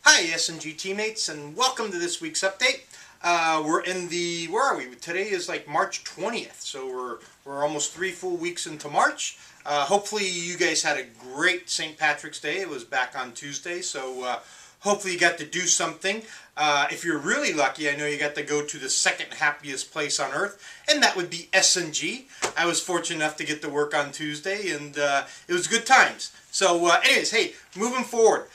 Hi S&G teammates, and welcome to this week's update. We're in the, where are we? Today is like March 20th, so we're almost 3 full weeks into March. Hopefully you guys had a great St. Patrick's Day. It was back on Tuesday, so hopefully you got to do something. If you're really lucky, I know you got to go to the second happiest place on earth, and that would be S&G. I was fortunate enough to get to work on Tuesday, and it was good times. So anyways, hey, moving forward,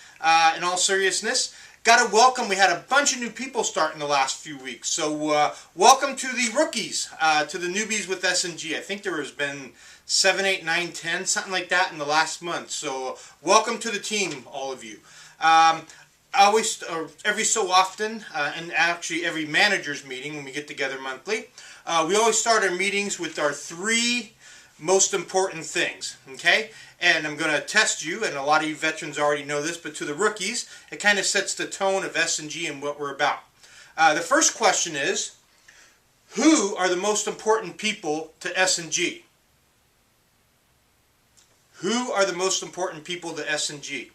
in all seriousness, got to welcome, we had a bunch of new people starting the last few weeks. So welcome to the rookies, to the newbies with S&G. I think there has been 7, 8, 9, 10, something like that in the last month. So welcome to the team, all of you. Always, every so often, and actually every manager's meeting when we get together monthly, we always start our meetings with our 3 most important things, okay? And I'm going to test you, and a lot of you veterans already know this, but to the rookies, it kind of sets the tone of S&G and what we're about. The first question is, who are the most important people to S&G? Who are the most important people to S&G?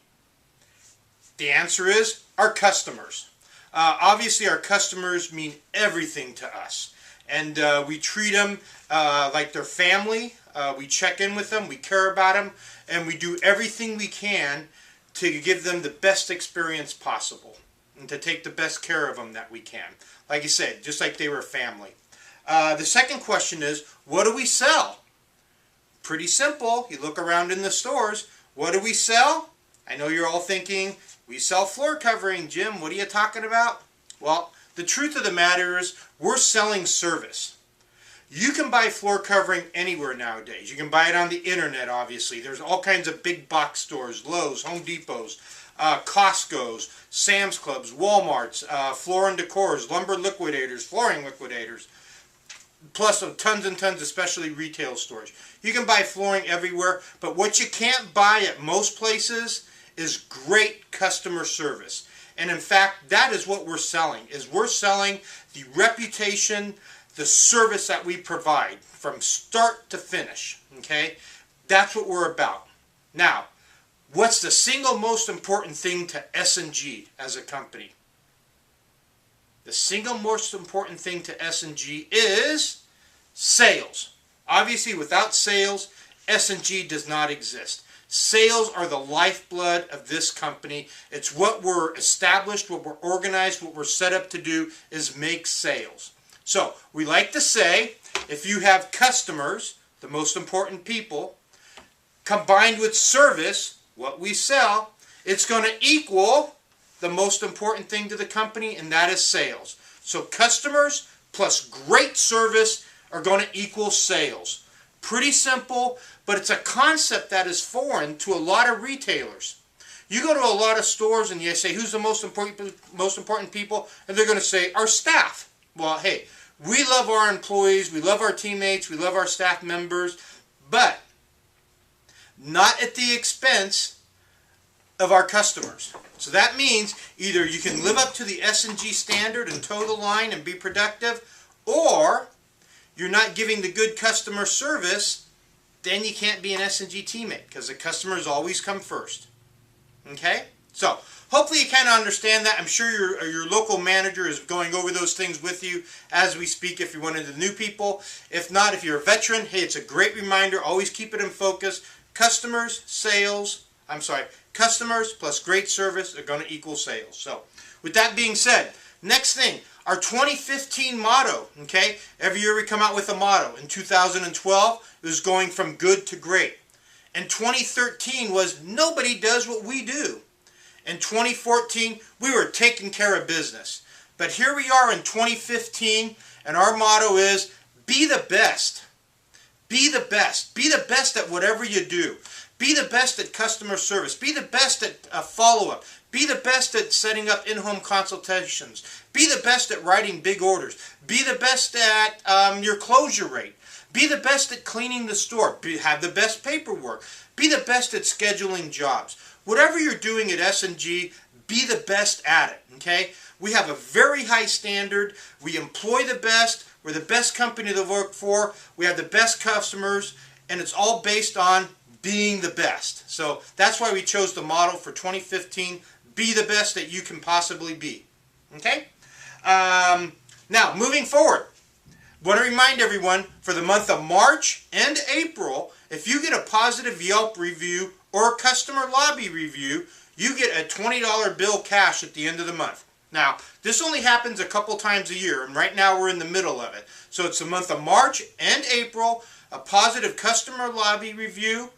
The answer is our customers. Obviously, our customers mean everything to us. And we treat them like their family. We check in with them, we care about them, and we do everything we can to give them the best experience possible and to take the best care of them that we can. Like I said, just like they were family. The second question is, what do we sell? Pretty simple. You look around in the stores, what do we sell? I know you're all thinking, we sell floor covering, Jim. What are you talking about? Well, the truth of the matter is, we're selling service. You can buy floor covering anywhere nowadays. You can buy it on the internet, obviously. There's all kinds of big box stores, Lowe's, Home Depot's, Costco's, Sam's Clubs, Walmart's, Floor and Decor's, Lumber Liquidators, Flooring Liquidators, plus tons and tons of specialty retail stores. You can buy flooring everywhere, but what you can't buy at most places is great customer service. And in fact, that is what we're selling, is we're selling the reputation, the service that we provide from start to finish, okay? That's what we're about. Now, what's the single most important thing to S&G as a company? The single most important thing to S&G is sales. Obviously, without sales, S&G does not exist. Sales are the lifeblood of this company. It's what we're established, what we're organized, what we're set up to do is make sales. So, we like to say, if you have customers, the most important people, combined with service, what we sell, it's going to equal the most important thing to the company, and that is sales. So, customers plus great service are going to equal sales. Pretty simple, but it's a concept that is foreign to a lot of retailers. You go to a lot of stores and you say, who's the most important people? And they're going to say, our staff. Well, hey, we love our employees, we love our teammates, we love our staff members, but not at the expense of our customers. So that means either you can live up to the S&G standard and toe the line and be productive, or you're not giving the good customer service, then you can't be an S&G teammate because the customers always come first. Okay? So, hopefully you kind of understand that. I'm sure your local manager is going over those things with you as we speak if you're one of the new people. If not, if you're a veteran, hey, it's a great reminder. Always keep it in focus. Customers plus great service are going to equal sales. So, with that being said, next thing, our 2015 motto, okay? Every year we come out with a motto. In 2012, it was going from good to great. And 2013 was nobody does what we do. In 2014, we were taking care of business. But here we are in 2015, and our motto is, be the best. Be the best. Be the best at whatever you do. Be the best at customer service. Be the best at follow-up. Be the best at setting up in-home consultations. Be the best at writing big orders. Be the best at your closure rate. Be the best at cleaning the store. Have the best paperwork. Be the best at scheduling jobs. Whatever you're doing at S&G, be the best at it, okay? We have a very high standard. We employ the best. We're the best company to work for. We have the best customers, and it's all based on being the best. So that's why we chose the motto for 2015, be the best that you can possibly be. Okay? Now, moving forward, want to remind everyone, for the month of March and April, if you get a positive Yelp review or a customer lobby review, you get a $20 bill cash at the end of the month. Now, this only happens a couple times a year, and right now we're in the middle of it. So it's the month of March and April, a positive customer lobby review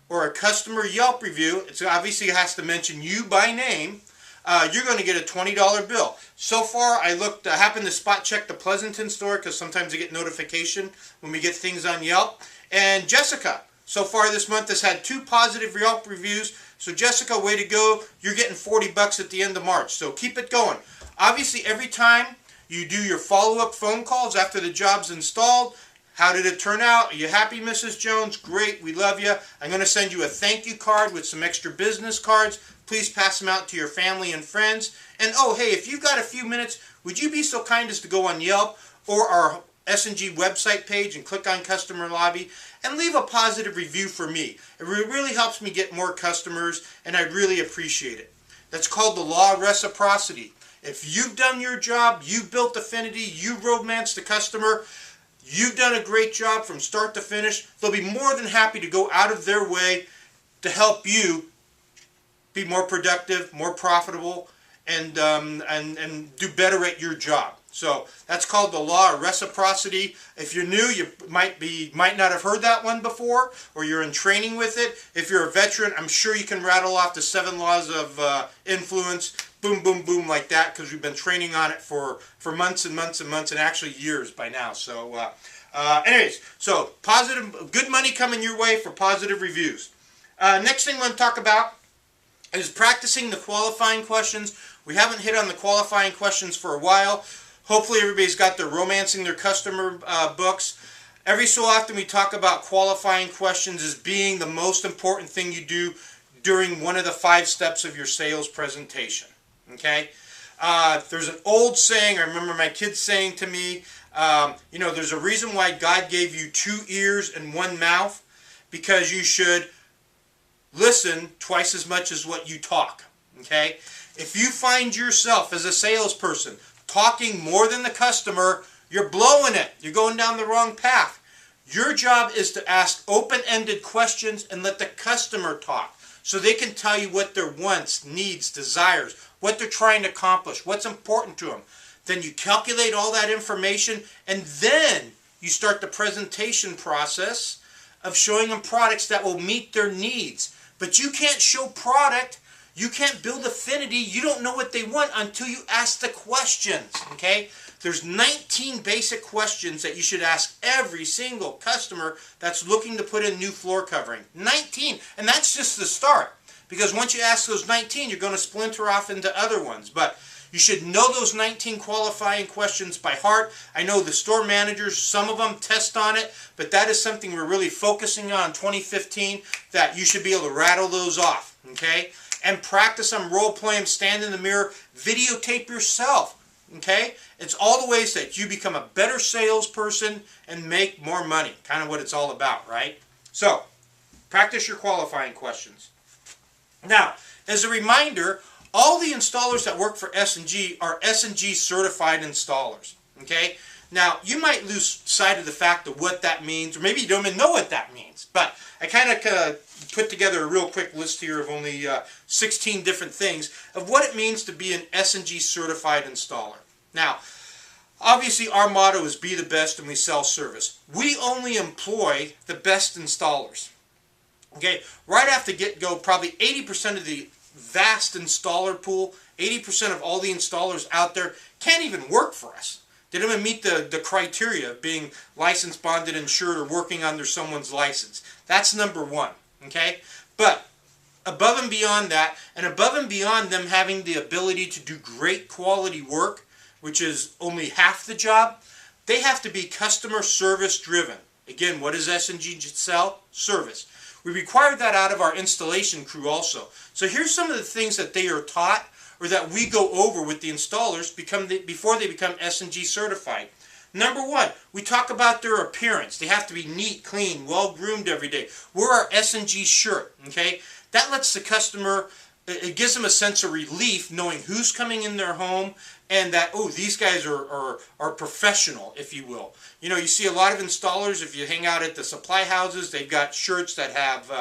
or a customer Yelp review. It obviously has to mention you by name. You're going to get a $20 bill. So far, I happened to spot check the Pleasanton store because sometimes I get notification when we get things on Yelp. And Jessica, so far this month, has had 2 positive Yelp reviews. So Jessica, way to go. You're getting 40 bucks at the end of March. So keep it going. Obviously, every time you do your follow-up phone calls after the job's installed, how did it turn out? Are you happy, Mrs. Jones? Great, we love you. I'm going to send you a thank you card with some extra business cards. Please pass them out to your family and friends. And oh, hey, if you've got a few minutes, would you be so kind as to go on Yelp or our S&G website page and click on Customer Lobby and leave a positive review for me. It really helps me get more customers, and I really appreciate it. That's called the law of reciprocity. If you've done your job, you've built affinity, you've romanced the customer, you've done a great job from start to finish, they'll be more than happy to go out of their way to help you be more productive, more profitable, and do better at your job. So that's called the law of reciprocity. If you're new, you might not have heard that one before, or you're in training with it. If you're a veteran, I'm sure you can rattle off the 7 laws of influence, boom, boom, boom, like that, because we've been training on it for months and months and months, and actually years by now. So anyways, so positive, good money coming your way for positive reviews. Next thing I want to talk about is practicing the qualifying questions. We haven't hit on the qualifying questions for a while. Hopefully everybody's got their romancing their customer books. Every so often we talk about qualifying questions as being the most important thing you do during one of the 5 steps of your sales presentation. Okay? There's an old saying, I remember my kids saying to me, you know, there's a reason why God gave you 2 ears and 1 mouth, because you should listen twice as much as what you talk. Okay? If you find yourself as a salesperson talking more than the customer, you're blowing it. You're going down the wrong path. Your job is to ask open-ended questions and let the customer talk so they can tell you what their wants, needs, desires, what they're trying to accomplish, what's important to them. Then you calculate all that information, and then you start the presentation process of showing them products that will meet their needs. But you can't show product, you can't build affinity, you don't know what they want until you ask the questions, okay? There's 19 basic questions that you should ask every single customer that's looking to put in new floor covering. 19, and that's just the start. Because once you ask those 19, you're going to splinter off into other ones. But you should know those 19 qualifying questions by heart. I know the store managers, some of them test on it, but that is something we're really focusing on in 2015, that you should be able to rattle those off, okay? And practice them, role play them, stand in the mirror, videotape yourself, okay? It's all the ways that you become a better salesperson and make more money, kind of what it's all about, right? So, practice your qualifying questions. Now, as a reminder, all the installers that work for S&G are S&G certified installers, okay? Now, you might lose sight of the fact of what that means, or maybe you don't even know what that means, but I kind of put together a real quick list here of only 16 different things of what it means to be an S&G certified installer. Now, obviously our motto is be the best and we sell service. We only employ the best installers. Okay, right off the get-go, probably 80% of the vast installer pool, 80% of all the installers out there can't even work for us. They don't even meet the criteria of being licensed, bonded, insured, or working under someone's license. That's number one, okay? But above and beyond that, and above and beyond them having the ability to do great quality work, which is only half the job, they have to be customer service driven. Again, what does S&G sell? Service. We require that out of our installation crew also. So here's some of the things that they are taught, or that we go over with the installers before they become S&G certified. Number one, we talk about their appearance. They have to be neat, clean, well-groomed every day. Wear our S&G shirt, okay? That lets the customer it gives them a sense of relief knowing who's coming in their home, and that, oh, these guys are professional, if you will. You know, you see a lot of installers, if you hang out at the supply houses, they've got shirts that have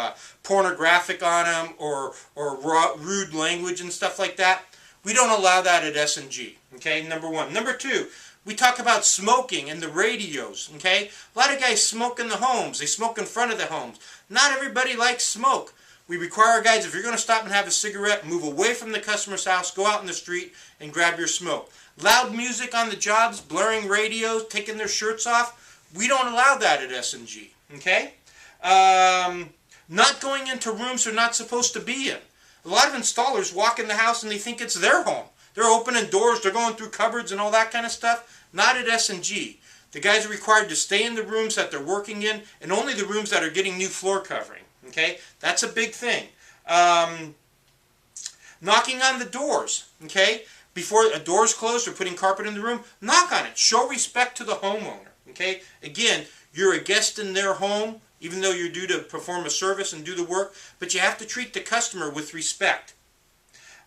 pornographic on them or rude language and stuff like that. We don't allow that at S&G, okay, number one. Number two, we talk about smoking and the radios, okay? A lot of guys smoke in the homes. They smoke in front of the homes. Not everybody likes smoke. We require our guys, if you're going to stop and have a cigarette, move away from the customer's house, go out in the street and grab your smoke. Loud music on the jobs, blaring radios, taking their shirts off, we don't allow that at S&G, okay? Not going into rooms they're not supposed to be in. A lot of installers walk in the house and they think it's their home. They're opening doors, they're going through cupboards and all that kind of stuff. Not at S&G. The guys are required to stay in the rooms that they're working in, and only the rooms that are getting new floor covering. Okay, that's a big thing. Knocking on the doors. Okay, before a door's closed or putting carpet in the room, knock on it. Show respect to the homeowner. Okay, again, you're a guest in their home, even though you're due to perform a service and do the work, but you have to treat the customer with respect.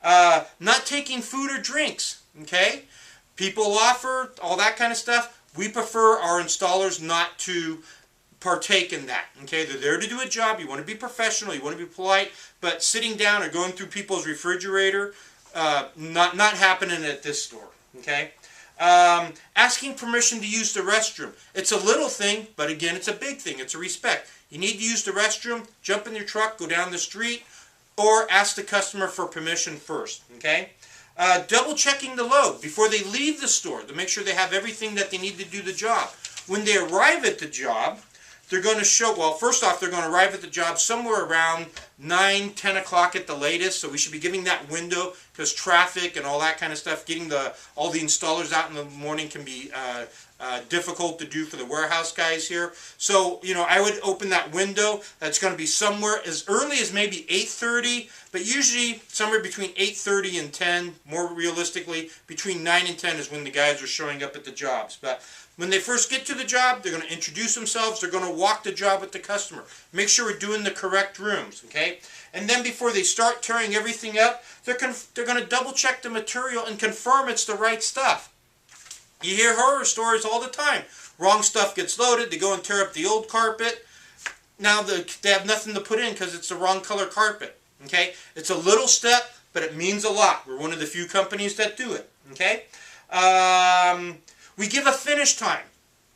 Not taking food or drinks. Okay, people offer all that kind of stuff. We prefer our installers not to partake in that. Okay, they're there to do a job. You want to be professional, you want to be polite, but sitting down or going through people's refrigerator, not happening at this store. Okay, asking permission to use the restroom. It's a little thing, but again, it's a big thing. It's a respect. You need to use the restroom, jump in your truck, go down the street, or ask the customer for permission first. Okay. Double checking the load before they leave the store to make sure they have everything that they need to do the job. When they arrive at the job, they're going to show, well, first off, they're going to arrive at the job somewhere around 9, 10 o'clock at the latest, so we should be giving that window because traffic and all that kind of stuff, getting all the installers out in the morning can be difficult to do for the warehouse guys here. So, you know, I would open that window. That's going to be somewhere as early as maybe 8:30, but usually somewhere between 8:30 and 10, more realistically, between 9 and 10 is when the guys are showing up at the jobs. But when they first get to the job, they're going to introduce themselves. They're going to walk the job with the customer. Make sure we're doing the correct rooms, okay? And then before they start tearing everything up, they're going to double check the material and confirm it's the right stuff. You hear horror stories all the time. Wrong stuff gets loaded. They go and tear up the old carpet. Now they have nothing to put in because it's the wrong color carpet, okay? It's a little step, but it means a lot. We're one of the few companies that do it, okay? We give a finish time.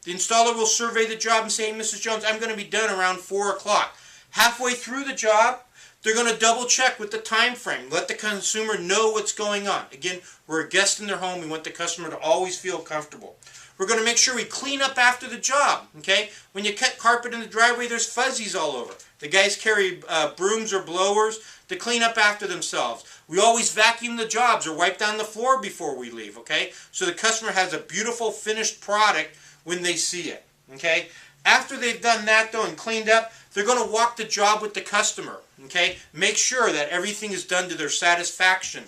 The installer will survey the job and say, hey, Mrs. Jones, I'm going to be done around 4 o'clock. Halfway through the job, they're going to double check with the time frame. Let the consumer know what's going on. Again, we're a guest in their home. We want the customer to always feel comfortable. We're going to make sure we clean up after the job. Okay? When you cut carpet in the driveway, there's fuzzies all over. The guys carry brooms or blowers to clean up after themselves. We always vacuum the jobs or wipe down the floor before we leave. Okay? So the customer has a beautiful finished product when they see it. Okay? After they've done that though and cleaned up, they're going to walk the job with the customer. Okay? Make sure that everything is done to their satisfaction.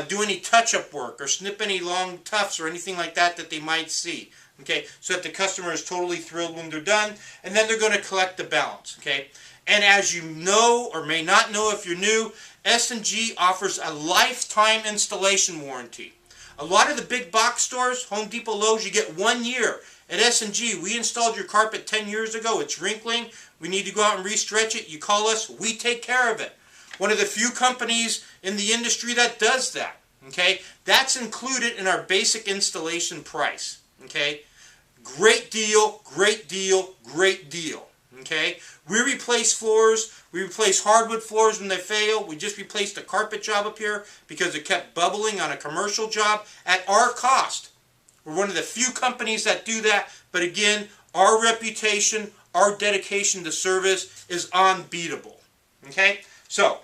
Do any touch-up work or snip any long tufts or anything like that that they might see. Okay? So that the customer is totally thrilled when they're done. And then they're going to collect the balance. Okay? And as you know or may not know if you're new, S&G offers a lifetime installation warranty. A lot of the big box stores, Home Depot, Lowe's, you get 1 year. At S&G, we installed your carpet 10 years ago. It's wrinkling. We need to go out and restretch it. You call us. We take care of it. One of the few companies in the industry that does that. Okay? That's included in our basic installation price. Okay? Great deal, great deal, great deal. Okay? We replace floors. We replace hardwood floors when they fail. We just replaced a carpet job up here because it kept bubbling on a commercial job at our cost. We're one of the few companies that do that, but again, our reputation, our dedication to service is unbeatable. Okay? So,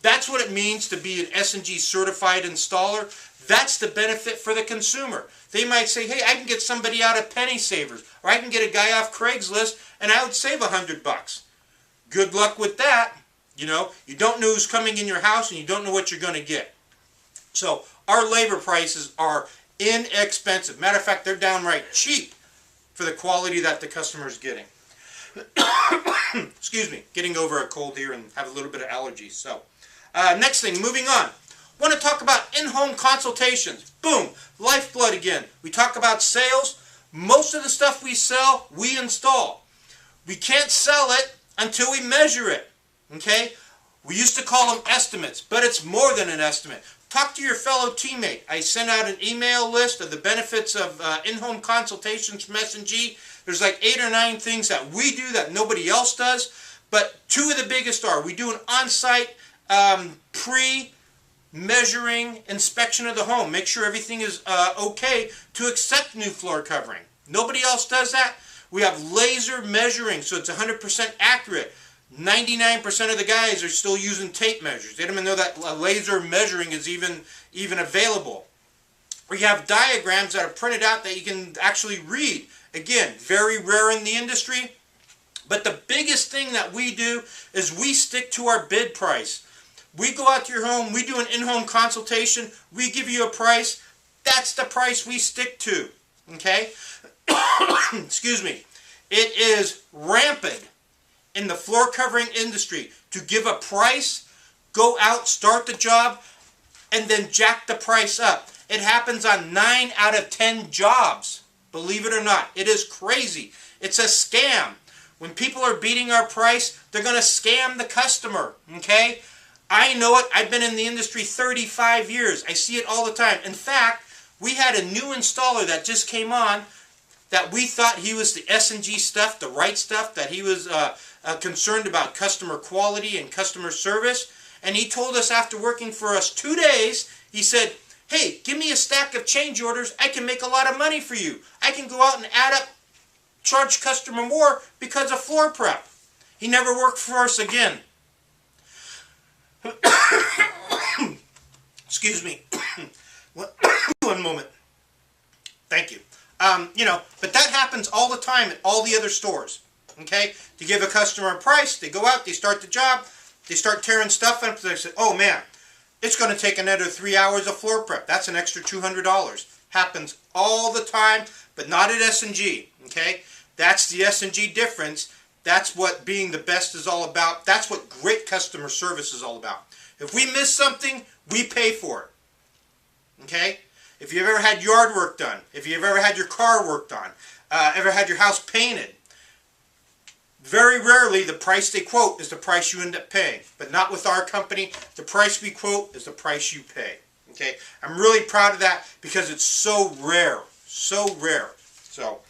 that's what it means to be an S&G certified installer. That's the benefit for the consumer. They might say, hey, I can get somebody out of Penny Savers, or I can get a guy off Craigslist, and I would save $100. Good luck with that. You know, you don't know who's coming in your house, and you don't know what you're going to get. So, our labor prices are inexpensive. Matter of fact, they're downright cheap for the quality that the customer is getting. Excuse me, getting over a cold here and have a little bit of allergies. So, Next thing, moving on. Want to talk about in-home consultations. Boom, lifeblood again. We talk about sales. Most of the stuff we sell, we install. We can't sell it until we measure it. Okay? We used to call them estimates, but it's more than an estimate. Talk to your fellow teammate. I sent out an email list of the benefits of in-home consultations from S&G. There's like 8 or 9 things that we do that nobody else does, but 2 of the biggest are we do an on-site pre-measuring inspection of the home. Make sure everything is okay to accept new floor covering. Nobody else does that. We have laser measuring, so it's 100% accurate. 99% of the guys are still using tape measures. They don't even know that laser measuring is even available. We have diagrams that are printed out that you can actually read. Again, very rare in the industry. But the biggest thing that we do is we stick to our bid price. We go out to your home, we do an in-home consultation, we give you a price. That's the price we stick to. Okay? Excuse me. It is rampant in the floor covering industry to give a price, go out, start the job, and then jack the price up. It happens on 9 out of 10 jobs. Believe it or not. It is crazy. It's a scam. When people are beating our price, they're going to scam the customer. Okay? I know it. I've been in the industry 35 years. I see it all the time. In fact, we had a new installer that just came on that we thought he was the S&G stuff, the right stuff, that he was concerned about customer quality and customer service. And he told us after working for us 2 days, he said, hey, give me a stack of change orders. I can make a lot of money for you. I can go out and add up, charge customer more because of floor prep. He never worked for us again. Excuse me. One moment. Thank you. But that happens all the time at all the other stores. Okay? To give a customer a price, they go out, they start the job, they start tearing stuff up, they say, oh man, it's going to take another 3 hours of floor prep. That's an extra $200. Happens all the time, but not at S&G. Okay? That's the S&G difference. That's what being the best is all about. That's what great customer service is all about. If we miss something, we pay for it. Okay? If you've ever had yard work done, if you've ever had your car worked on, ever had your house painted, very rarely the price they quote is the price you end up paying. But not with our company. The price we quote is the price you pay. Okay? I'm really proud of that because it's so rare. So rare. So,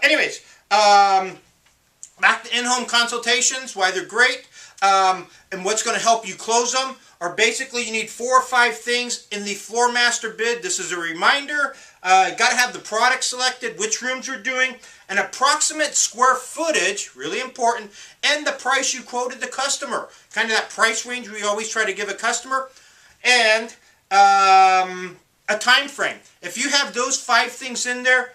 anyways, back to in-home consultations, why they're great, and what's going to help you close them. Or basically you need 4 or 5 things in the floor master bid. This is a reminder. Got to have the product selected, which rooms you're doing, an approximate square footage, really important, and the price you quoted the customer. Kind of that price range we always try to give a customer, and a time frame. If you have those 5 things in there,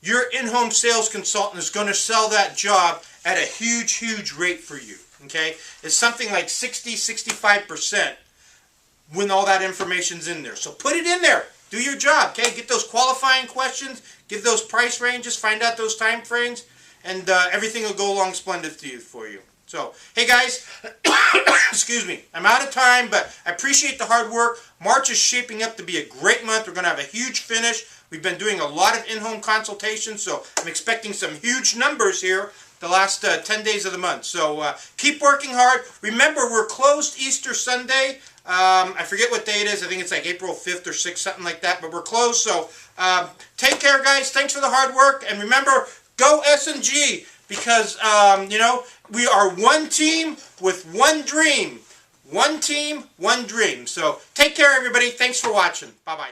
your in-home sales consultant is going to sell that job at a huge, huge rate for you. Okay? It's something like 60-65% when all that information's in there. So put it in there. Do your job. Okay? Get those qualifying questions, give those price ranges, find out those time frames, and everything will go along splendid for you. So, hey guys, excuse me, I'm out of time, but I appreciate the hard work. March is shaping up to be a great month. We're going to have a huge finish. We've been doing a lot of in-home consultations, so I'm expecting some huge numbers here the last 10 days of the month. So keep working hard. Remember, we're closed Easter Sunday. I forget what day it is. I think it's like April 5th or 6th, something like that, but we're closed. So take care, guys. Thanks for the hard work. And remember, go S&G, because, we are one team with one dream. One team, one dream. So take care, everybody. Thanks for watching. Bye-bye.